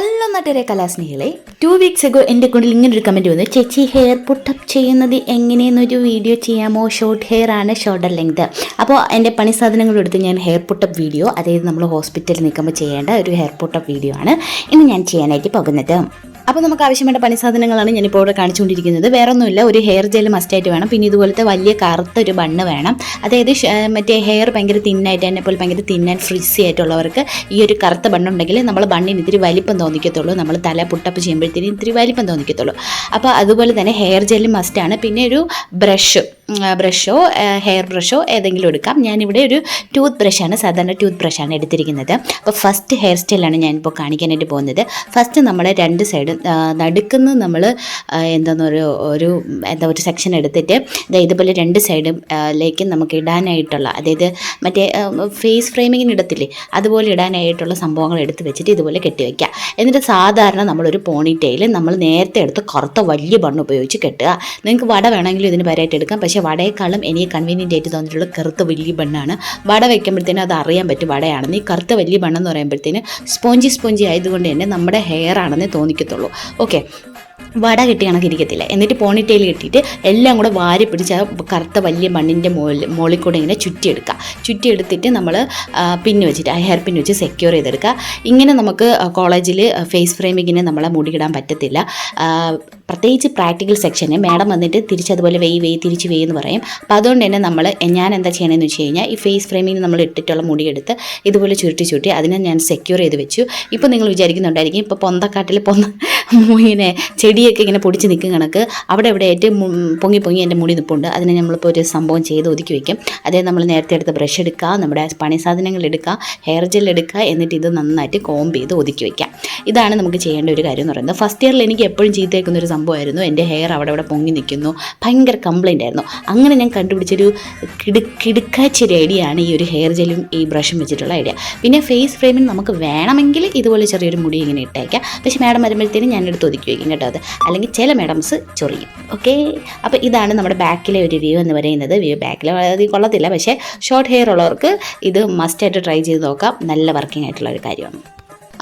Hello നാട്ടുകാരെ കലാസ്നേഹികളെ 2 weeks ago എൻ്റെ കൊണ്ടിൽ ഇങ്ങനൊരു കമൻറ്റ് വന്നു, ചേച്ചി ഹെയർ പുട്ടപ്പ് ചെയ്യുന്നത് എങ്ങനെയെന്നൊരു വീഡിയോ ചെയ്യാമോ, ഷോർട്ട് ഹെയർ ആണ് ഷോർട്ടർ ലെങ്ത്. അപ്പോൾ എൻ്റെ പണി സാധനങ്ങളെടുത്ത് ഞാൻ ഹെയർ പുട്ടപ്പ് വീഡിയോ, അതായത് നമ്മൾ ഹോസ്പിറ്റലിൽ നിൽക്കുമ്പോൾ ചെയ്യേണ്ട ഒരു ഹെയർ പുട്ടപ്പ് വീഡിയോ ആണ് ഇന്ന് ഞാൻ ചെയ്യാനായിട്ട് പോകുന്നത്. അപ്പോൾ നമുക്ക് ആവശ്യമായ പണി സാധനങ്ങളാണ് ഞാനിപ്പോൾ ഇവിടെ കാണിച്ചുകൊണ്ടിരിക്കുന്നത്. വേറെ ഒന്നുമില്ല, ഒരു ഹെയർ ജെൽ മസ്റ്റായിട്ട് വേണം. പിന്നെ ഇതുപോലത്തെ വലിയ കറുത്തൊരു ബണ്ണ് വേണം. അതായത് മറ്റേ ഹെയർ ഭയങ്കര തിന്നായിട്ട് എന്നെ പോലെ ഭയങ്കര തിന്നാൻ ഫ്രിസി ആയിട്ടുള്ളവർക്ക് ഈ ഒരു കറുത്ത ബണ്ണുണ്ടെങ്കിൽ നമ്മൾ ബണ്ണിന് ഇത്തിരി വലിപ്പം തോന്നിക്കത്തുള്ളൂ. നമ്മൾ തല പുട്ടപ്പ് ചെയ്യുമ്പോഴത്തേനും ഇത്തിരി വലിപ്പം തോന്നിക്കത്തുള്ളൂ. അപ്പോൾ അതുപോലെ തന്നെ ഹെയർ ജെല്ല് മസ്റ്റാണ്. പിന്നെ ഒരു ബ്രഷോ ഹെയർ ബ്രഷോ ഏതെങ്കിലും എടുക്കാം. ഞാനിവിടെ ഒരു ടൂത്ത് ബ്രഷാണ്, സാധാരണ ടൂത്ത് ബ്രഷാണ് എടുത്തിരിക്കുന്നത്. അപ്പോൾ ഫസ്റ്റ് ഹെയർ സ്റ്റൈലാണ് ഞാനിപ്പോൾ കാണിക്കാനായിട്ട് പോകുന്നത്. ഫസ്റ്റ് നമ്മുടെ രണ്ട് സൈഡും നടുക്കുന്ന നമ്മൾ ഒരു സെക്ഷൻ എടുത്തിട്ട് ഇതുപോലെ രണ്ട് സൈഡും ലേക്ക് നമുക്ക് ഇടാനായിട്ടുള്ള, അതായത് മറ്റേ ഫേസ് ഫ്രെയിമിങ്ങിന് ഇടത്തില്ലേ, അതുപോലെ ഇടാനായിട്ടുള്ള സംഭവങ്ങൾ എടുത്ത് വെച്ചിട്ട് ഇതുപോലെ കെട്ടിവെക്കുക. എന്നിട്ട് സാധാരണ നമ്മളൊരു പോണിറ്റെയിൽ നമ്മൾ നേരത്തെ എടുത്ത് കറുത്ത വലിയ ബണ്ണ് ഉപയോഗിച്ച് കെട്ടുക. നിങ്ങൾക്ക് വട വേണമെങ്കിലും ഇതിന് പരായിട്ട് എടുക്കാം. പക്ഷേ വടയേക്കാളും എനിക്ക് കൺവീനിയൻ്റ് ആയിട്ട് തോന്നിയിട്ടുള്ള കറുത്ത വലിയ ബണ്ണാണ്. വട വയ്ക്കുമ്പോഴത്തേനും അത് അറിയാൻ പറ്റും വടയാണെന്ന്. ഈ കറുത്ത വലിയ ബണ്ണെന്ന് പറയുമ്പോഴത്തേന് സ്പോഞ്ചി ആയതുകൊണ്ട് തന്നെ നമ്മുടെ ഹെയർ ആണെന്നേ തോന്നിക്കത്തുള്ളൂ. ഓക്കെ, വട കെട്ടി കണക്കിരിക്കത്തില്ല. എന്നിട്ട് പോണിറ്റെയിൽ കെട്ടിയിട്ട് എല്ലാം കൂടെ വാരി പിടിച്ച് ആ കറുത്ത വലിയ മണ്ണിൻ്റെ മുകളിൽ കൂടെ ഇങ്ങനെ ചുറ്റിയെടുത്തിട്ട് നമ്മൾ പിന്ന് വെച്ചിട്ട് ആ ഹെയർ പിന്ന് വെച്ച് സെക്യൂർ ചെയ്തെടുക്കുക. ഇങ്ങനെ നമുക്ക് കോളേജിൽ ഫേസ് ഫ്രെയിമിങ്ങിന് നമ്മളെ മുടിയിടാൻ പറ്റത്തില്ല. പ്രത്യേകിച്ച് പ്രാക്ടിക്കൽ സെക്ഷന് മാഡം വന്നിട്ട് തിരിച്ചതുപോലെ തിരിച്ച് എന്ന് പറയും. അപ്പോൾ അതുകൊണ്ട് തന്നെ ഞാൻ എന്താ ചെയ്യണമെന്ന് വെച്ച് കഴിഞ്ഞാൽ ഈ ഫേസ് ഫ്രെയിമിന് നമ്മൾ ഇട്ടിട്ടുള്ള മുടിയെടുത്ത് ഇതുപോലെ ചുരുട്ടി അതിനെ ഞാൻ സെക്യൂർ ചെയ്ത് വെച്ചു. ഇപ്പോൾ നിങ്ങൾ വിചാരിക്കുന്നുണ്ടായിരിക്കും, ഇപ്പോൾ പൊന്തക്കാട്ടിൽ ഇങ്ങനെ ചെടിയൊക്കെ ഇങ്ങനെ പൊടിച്ച് നിൽക്കും കണക്ക് അവിടെ ആയിട്ട് പൊങ്ങി എൻ്റെ മുടി നിൽപ്പുണ്ട്. അതിനെ നമ്മളിപ്പോൾ ഒരു സംഭവം ചെയ്ത് ഒതുക്കി വയ്ക്കും. അതായത് നമ്മൾ നേരത്തെ എടുത്ത് ബ്രഷ് എടുക്കുക, നമ്മുടെ പണി സാധനങ്ങൾ എടുക്കുക, ഹെയർ ജെൽ എടുക്കുക, എന്നിട്ട് ഇത് നന്നായിട്ട് കോംബ് ചെയ്ത് ഒതുക്കി വയ്ക്കാം. ഇതാണ് നമുക്ക് ചെയ്യേണ്ട ഒരു കാര്യം എന്ന് പറയുന്നത്. ഫസ്റ്റ് ഇയറിൽ എനിക്ക് എപ്പോഴും ചീത്തയേക്കുന്നൊരു സംഭവമായിരുന്നു, എൻ്റെ ഹെയർ അവിടെ പൊങ്ങി നിൽക്കുന്നു, ഭയങ്കര കംപ്ലയിൻ്റ് ആയിരുന്നു. അങ്ങനെ ഞാൻ കണ്ടുപിടിച്ചൊരു കിടുക്കാച്ചൊരു ഐഡിയ ആണ് ഈ ഒരു ഹെയർ ജെല്ലും ഈ ബ്രഷും വെച്ചിട്ടുള്ള ഐഡിയ. പിന്നെ ഫേസ് ഫ്രെയിമിന് നമുക്ക് വേണമെങ്കിൽ ഇതുപോലെ ചെറിയൊരു മുടി ഇങ്ങനെ ഇട്ടേക്കാം. പക്ഷേ മാഡം വരുമ്പോഴത്തേനും ഞാനെടുത്ത് ഒതുക്കി വയ്ക്കും കേട്ടോ. അത് അല്ലെങ്കിൽ ചില മാഡംസ് ചൊറിയും. ഓക്കെ, അപ്പോൾ ഇതാണ് നമ്മുടെ ബാക്കിലെ ഒരു വ്യൂ എന്ന് പറയുന്നത്. ബാക്കിലെ അത് കൊള്ളത്തില്ല, പക്ഷേ ഷോർട്ട് ഹെയർ ഉള്ളവർക്ക് ഇത് മസ്റ്റായിട്ട് ട്രൈ ചെയ്ത് നോക്കാം. നല്ല വർക്കിംഗ് ആയിട്ടുള്ള ഒരു കാര്യമാണ്.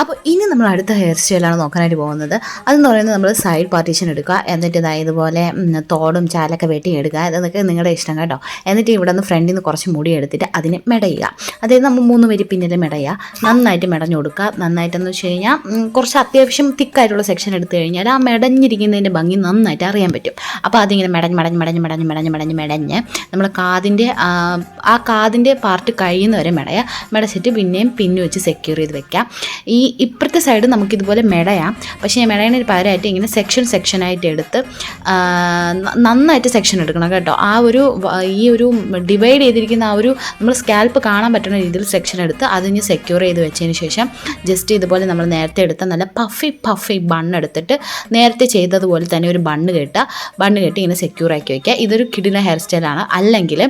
അപ്പോൾ ഇനി നമ്മൾ അടുത്ത ഹെയർ സ്റ്റൈലാണ് നോക്കാനായിട്ട് പോകുന്നത്. അതെന്ന് പറയുന്നത് നമ്മൾ സൈഡ് പാർട്ടീഷൻ എടുക്കുക, എന്നിട്ട് ഇതുപോലെ തോടും ചാലൊക്കെ വെട്ടിയെടുക്കുക. അതൊക്കെ നിങ്ങളുടെ ഇഷ്ടം കേട്ടോ. എന്നിട്ട് ഇവിടെ നിന്ന് ഫ്രണ്ടിൽ നിന്ന് കുറച്ച് മുടി എടുത്തിട്ട് അതിനെ മെടയുക. അതായത് നമ്മൾ 3 വരി പിന്നിൽ മെടയുക, നന്നായിട്ട് മെടഞ്ഞു കൊടുക്കുക. നന്നായിട്ടെന്ന് വെച്ച് കഴിഞ്ഞാൽ കുറച്ച് അത്യാവശ്യം തിക്കായിട്ടുള്ള സെക്ഷൻ എടുത്തു കഴിഞ്ഞാൽ ആ മെടഞ്ഞിരിക്കുന്നതിൻ്റെ ഭംഗി നന്നായിട്ട് അറിയാൻ പറ്റും. അപ്പോൾ അതിങ്ങനെ മെടഞ്ഞ് നമ്മൾ കാതിൻ്റെ പാർട്ട് കഴിയുന്നവരെ മെടച്ചിട്ട് പിന്നെയും പിന്നു വെച്ച് സെക്യൂർ ചെയ്ത് വെക്കാം. ഈ ഇപ്പുറത്തെ സൈഡ് നമുക്കിതുപോലെ മെടയാം. പക്ഷേ മെടയതിന് പകരമായിട്ട് ഇങ്ങനെ സെക്ഷനായിട്ട് എടുത്ത് നന്നായിട്ട് സെക്ഷൻ എടുക്കണം കേട്ടോ. ഈ ഒരു ഡിവൈഡ് ചെയ്തിരിക്കുന്ന ആ ഒരു നമ്മൾ സ്കാൽപ്പ് കാണാൻ പറ്റുന്ന രീതിയിൽ സെക്ഷൻ എടുത്ത് അതിന് സെക്യൂർ ചെയ്ത് വെച്ചതിന് ശേഷം ജസ്റ്റ് ഇതുപോലെ നമ്മൾ നേരത്തെ എടുത്ത നല്ല പഫി ബണ്ണ് എടുത്തിട്ട് നേരത്തെ ചെയ്തതുപോലെ തന്നെ ഒരു ബണ്ണ് കെട്ടി ഇങ്ങനെ സെക്യൂർ ആക്കി വയ്ക്കുക. ഇതൊരു കിടില ഹെയർ സ്റ്റൈലാണ്. അല്ലെങ്കിൽ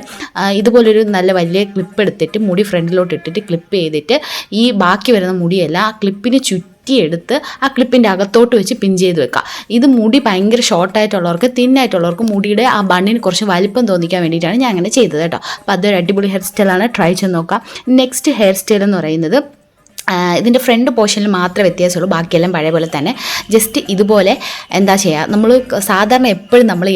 ഇതുപോലൊരു നല്ല വലിയ ക്ലിപ്പ് എടുത്തിട്ട് മുടി ഫ്രണ്ടിലോട്ട് ഇട്ടിട്ട് ക്ലിപ്പ് ചെയ്തിട്ട് ഈ ബാക്കി വരുന്ന മുടിയെല്ലാം ആ ക്ലിപ്പിന് ചുറ്റിയെടുത്ത് ആ ക്ലിപ്പിൻ്റെ അകത്തോട്ട് വെച്ച് പിൻ ചെയ്ത് വെക്കുക. ഇത് മുടി ഭയങ്കര ഷോർട്ടായിട്ടുള്ളവർക്ക് തിന്നായിട്ടുള്ളവർക്ക് മുടിയുടെ ആ ബണ്ണിന് കുറച്ച് വലിപ്പം തോന്നിക്കാൻ വേണ്ടിയിട്ടാണ് ഞാൻ അങ്ങനെ ചെയ്തത് കേട്ടോ. അപ്പോൾ അതൊരു അടിപൊളി ഹെയർ സ്റ്റൈലാണ്, ട്രൈ ചെയ്ത് നോക്കാം. നെക്സ്റ്റ് ഹെയർ സ്റ്റൈൽ എന്ന് പറയുന്നത് ഇതിൻ്റെ ഫ്രണ്ട് പോർഷനിൽ മാത്രമേ വ്യത്യാസമുള്ളൂ, ബാക്കിയെല്ലാം പഴയ പോലെ തന്നെ. ജസ്റ്റ് ഇതുപോലെ എന്താ ചെയ്യുക, നമ്മൾ സാധാരണ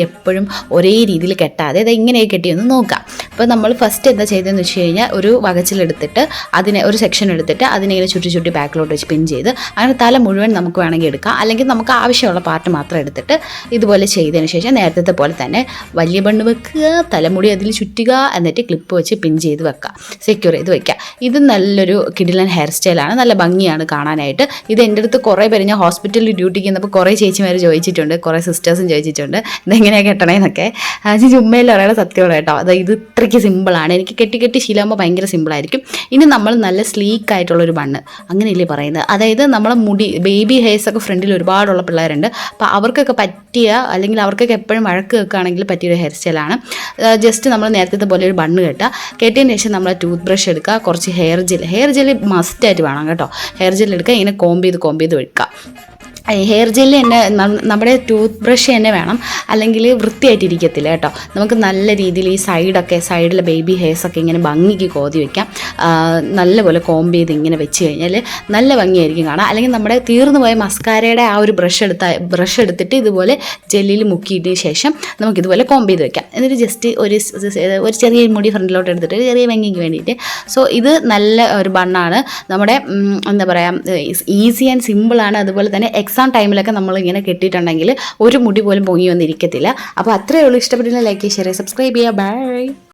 എപ്പോഴും ഒരേ രീതിയിൽ കെട്ടാതെ അത് ഇങ്ങനെയൊക്കെ കെട്ടിയൊന്ന് നോക്കാം. അപ്പോൾ നമ്മൾ ഫസ്റ്റ് എന്താ ചെയ്തതെന്ന് വെച്ച് കഴിഞ്ഞാൽ ഒരു വകച്ചിലെടുത്തിട്ട് അതിനെ ഒരു സെക്ഷൻ എടുത്തിട്ട് അതിനെ ചുറ്റി ബാക്കിലോട്ട് വെച്ച് പിൻ ചെയ്ത് അങ്ങനെ തല മുഴുവൻ നമുക്ക് വേണമെങ്കിൽ എടുക്കാം. അല്ലെങ്കിൽ നമുക്ക് ആവശ്യമുള്ള പാർട്ട് മാത്രം എടുത്തിട്ട് ഇതുപോലെ ചെയ്തതിന് ശേഷം നേരത്തെ പോലെ തന്നെ വലിയ ബണ്ണ് വെക്കുക, തലമുടി അതിൽ ചുറ്റുക, എന്നിട്ട് ക്ലിപ്പ് വെച്ച് പിൻ ചെയ്ത് വെക്കുക, സെക്യൂർ ചെയ്ത് വെക്കുക. ഇത് നല്ലൊരു കിടിലൻ ഹെയർ സ്റ്റൈൽ, നല്ല ഭംഗിയാണ് കാണാനായിട്ട്. ഇത് എൻ്റെ അടുത്ത് കുറേ പേര്, ഞാൻ ഹോസ്പിറ്റലിൽ ഡ്യൂട്ടിക്ക് ചെന്നപ്പോൾ കുറേ ചേച്ചിമാർ ചോദിച്ചിട്ടുണ്ട്, കുറേ സിസ്റ്റേഴ്സും ചോദിച്ചിട്ടുണ്ട് ഇതെങ്ങനെയാണ് കെട്ടണേന്നൊക്കെ. ചുമ്മയിൽ ഒരാളെ സത്യമാണ് കേട്ടോ. അതായത് ഇത്രയ്ക്ക് സിമ്പിളാണ്. എനിക്ക് കെട്ടി ശീലമാകുമ്പോൾ ഭയങ്കര സിമ്പിളായിരിക്കും. ഇനി നമ്മൾ നല്ല സ്ലീക്ക് ആയിട്ടുള്ളൊരു ബണ്ണ്, അങ്ങനെയല്ലേ പറയുന്നത്. അതായത് നമ്മളെ മുടി ബേബി ഹെയർസൊക്കെ ഫ്രണ്ടിൽ ഒരുപാടുള്ള പിള്ളേരുണ്ട്. അപ്പോൾ അവർക്കൊക്കെ പറ്റിയ, അല്ലെങ്കിൽ അവർക്കൊക്കെ എപ്പോഴും വഴക്ക് വെക്കുകയാണെങ്കിൽ പറ്റിയൊരു ഹെയർ സ്റ്റൈലാണ്. ജസ്റ്റ് നമ്മൾ നേരത്തെ പോലെ ഒരു ബണ്ണ് കെട്ടിയതിന് ശേഷം നമ്മൾ ടൂത്ത് ബ്രഷ് എടുക്കുക, കുറച്ച് ഹെയർ ജെൽ മസ്റ്റായിട്ട് വേണം കേട്ടോ. ഹെയർ ജെൽ എടുക്കുക, ഇങ്ങനെ കോംബ് ചെയ്ത് വെക്കുക. ഹെയർ ജെല്ല് തന്നെ നമ്മുടെ ടൂത്ത് ബ്രഷ് തന്നെ വേണം, അല്ലെങ്കിൽ വൃത്തിയായിട്ടിരിക്കത്തില്ല കേട്ടോ. നമുക്ക് നല്ല രീതിയിൽ ഈ സൈഡിലെ ബേബി ഹെയർസൊക്കെ ഇങ്ങനെ ഭംഗിക്ക് കോതി വയ്ക്കാം. നല്ലപോലെ കോംബ് ചെയ്ത് ഇങ്ങനെ വെച്ച് കഴിഞ്ഞാൽ നല്ല ഭംഗിയായിരിക്കും കാണാം. അല്ലെങ്കിൽ നമ്മുടെ തീർന്നു പോയ മസ്കാരയുടെ ആ ഒരു ബ്രഷ് എടുത്തിട്ട് ഇതുപോലെ ജെല്ലിൽ മുക്കിയിട്ടതിന് ശേഷം നമുക്കിതുപോലെ കോംബ് ചെയ്ത് വെക്കാം. എന്നിട്ട് ജസ്റ്റ് ഒരു ചെറിയ മുടി ഫ്രണ്ടിലോട്ട് എടുത്തിട്ട് ചെറിയ ഭംഗിക്ക് വേണ്ടിയിട്ട്. സോ ഇത് നല്ല ഒരു ബണ്ണാണ്. നമ്മുടെ എന്താ പറയുക, ഈസി ആൻഡ് സിമ്പിളാണ്. അതുപോലെ തന്നെ എക്സാം ടൈമിലൊക്കെ നമ്മളിങ്ങനെ കെട്ടിയിട്ടുണ്ടെങ്കിൽ ഒരു മുടി പോലും പൊങ്ങി വന്നിരിക്കത്തില്ല. അപ്പോൾ അത്രയേ ഉള്ളൂ. ഇഷ്ടപ്പെട്ടില്ല ലൈക്ക്, ഷെയർ, സബ്സ്ക്രൈബ് ചെയ്യുക. ബൈ.